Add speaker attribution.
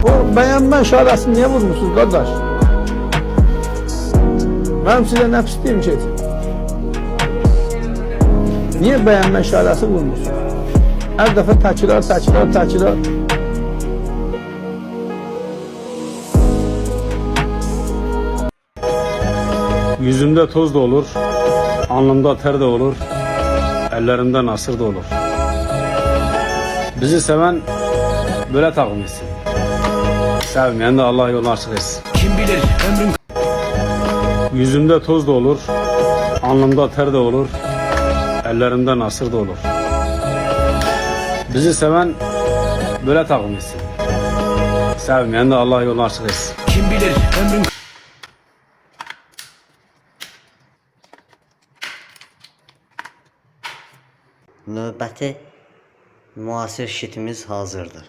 Speaker 1: O beğenme işaresini niye vurmuşsunuz kardeş? Ben size ne isteyeyim ki? Niye beğenme işaresi vurmuşsunuz? Her defa tekrar.
Speaker 2: Yüzümde toz da olur, alnımda ter de olur, ellerimde nasır da olur. Bizi seven böyle takım etsin. Sevmeyen de Allah yolunu açık etsin.
Speaker 3: Kim bilir ömrün
Speaker 2: Yüzümde toz da olur, alnımda ter de olur, ellerimde nasır da olur. Bizi seven böyle takım etsin. Sevmeyen de Allah yolunu açık etsin.
Speaker 3: kim bilir ömrün
Speaker 4: Növbəti müasir şitimiz hazırdır.